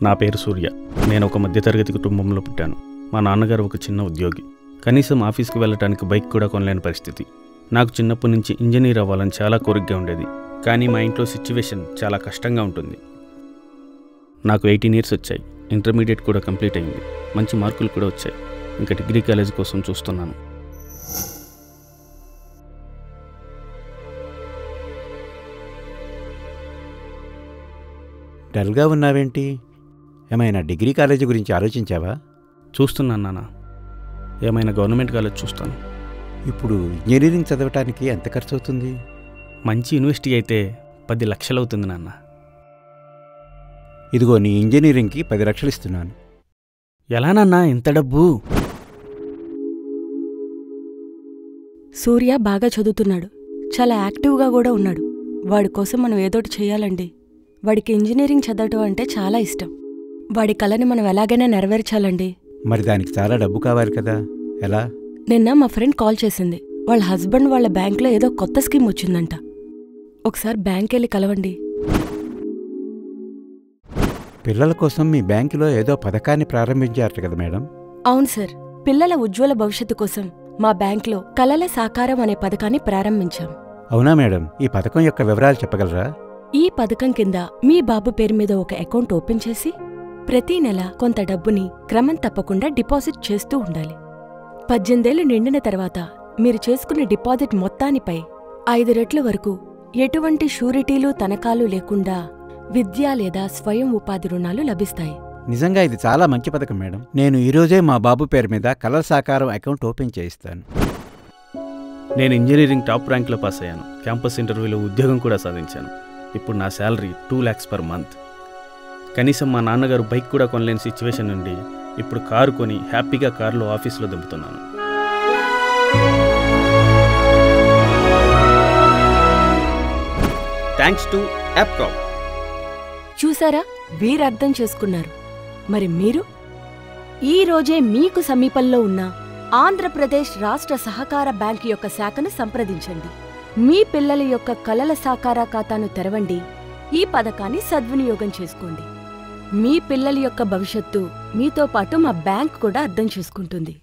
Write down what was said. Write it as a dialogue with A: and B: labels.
A: నా పేరు సూర్య. నేను ఒక మధ్యతరగతి కుటుంబంలో పుట్టాను. మా నాన్నగారు ఒక చిన్న ఉద్యోగి. కనీసం ఆఫీస్కి వెళ్ళటానికి బైక్ కూడా కొనలేని పరిస్థితి. నాకు చిన్నప్పటి నుంచి ఇంజనీర్ అవ్వాలని చాలా కోరికగా ఉండేది. కానీ మా ఇంట్లో సిచ్యువేషన్ చాలా కష్టంగా ఉంటుంది. నాకు 18 years వచ్చాయి. ఇంటర్మీడియట్ కూడా కంప్లీట్ అయింది. మంచి మార్కులు కూడా వచ్చాయి. ఇంకా డిగ్రీ కాలేజ్ కోసం చూస్తున్నాను.
B: డల్గా ఉన్నావేంటి? ఏమైనా డిగ్రీ కాలేజీ గురించి ఆలోచించావా?
A: చూస్తున్నాను నాన్న. ఏమైనా గవర్నమెంట్ కాలేజ్ చూస్తాను.
B: ఇప్పుడు ఇంజనీరింగ్ చదవటానికి ఎంత ఖర్చు అవుతుంది?
A: మంచి యూనివర్సిటీ అయితే 10 లక్షలు అవుతుంది నాన్న.
B: ఇదిగో నీ ఇంజనీరింగ్కి 10 లక్షలు ఇస్తున్నాను.
A: ఎలా నాన్న ఇంత డబ్బు?
C: సూర్య బాగా చదువుతున్నాడు. చాలా యాక్టివ్గా కూడా ఉన్నాడు. వాడి కోసం మనం ఏదోటి చేయాలండి. వాడికి ఇంజనీరింగ్ చదవటం అంటే చాలా ఇష్టం. వాడి కళని మనం ఎలాగైనా నెరవేర్చాలండి.
B: మరి దానికి చాలా డబ్బు కావాలి కదా, ఎలా?
C: నిన్న మా ఫ్రెండ్ కాల్ చేసింది. వాళ్ళ హస్బెండ్ వాళ్ళ బ్యాంక్లో ఏదో కొత్త స్కీమ్ వచ్చిందంట. ఒకసారి బ్యాంక్ వెళ్ళి కలవండి.
B: పిల్లల కోసం మీ బ్యాంకులో ఏదో పథకాన్ని ప్రారంభించారట కదా మేడం?
C: అవును సార్. పిల్లల ఉజ్వల భవిష్యత్తు కోసం మా బ్యాంక్లో కలల సాకారం అనే పథకాన్ని ప్రారంభించాం.
B: అవునా మేడం? ఈ పథకం యొక్క వివరాలు చెప్పగలరా?
C: ఈ పథకం కింద మీ బాబు పేరు మీద ఒక అకౌంట్ ఓపెన్ చేసి ప్రతీ నెల కొంత డబ్బుని క్రమం తప్పకుండా డిపాజిట్ చేస్తూ ఉండాలి. 18 ఏళ్లు నిండిన తర్వాత మీరు చేసుకున్న డిపాజిట్ మొత్తానిపై 5 రెట్ల వరకు ఎటువంటి షూరిటీలు తనఖాలు లేకుండా విద్యా లేదా స్వయం ఉపాధి రుణాలు లభిస్తాయి.
B: నిజంగా ఇది చాలా మంచి పథకం మేడం. నేను ఈరోజే మా బాబు పేరు మీద కలల సాకారం అకౌంట్ ఓపెన్ చేయిస్తాను.
A: నేను ఇంజనీరింగ్ టాప్ ర్యాంక్లో పాస్ అయ్యాను. క్యాంపస్ ఇంటర్వ్యూలో ఉద్యోగం కూడా సాధించాను. ఇప్పుడు నా శాలరీ 2 lakhs per month. కనీసం మా నాన్నగారు బైక్ కూడా కొనలేని సిచ్యువేషన్ నుండి ఇప్పుడు కారు కొని హ్యాపీగా కారులో ఆఫీస్లో దింపుతున్నాను. Thanks to యాప్కాప్.
C: చూసారా, వీరర్థం చేసుకున్నారు. మరి మీరు ఈ రోజే మీకు సమీపంలో ఉన్న ఆంధ్రప్రదేశ్ రాష్ట్ర సహకార బ్యాంకు యొక్క శాఖను సంప్రదించండి. మీ పిల్లల యొక్క కలల సాకార ఖాతాను తెరవండి. ఈ పథకాన్ని సద్వినియోగం చేసుకోండి. మీ పిల్లల యొక్క భవిష్యత్తు మీతో పాటు మా బ్యాంక్ కూడా అర్థం చేసుకుంటుంది.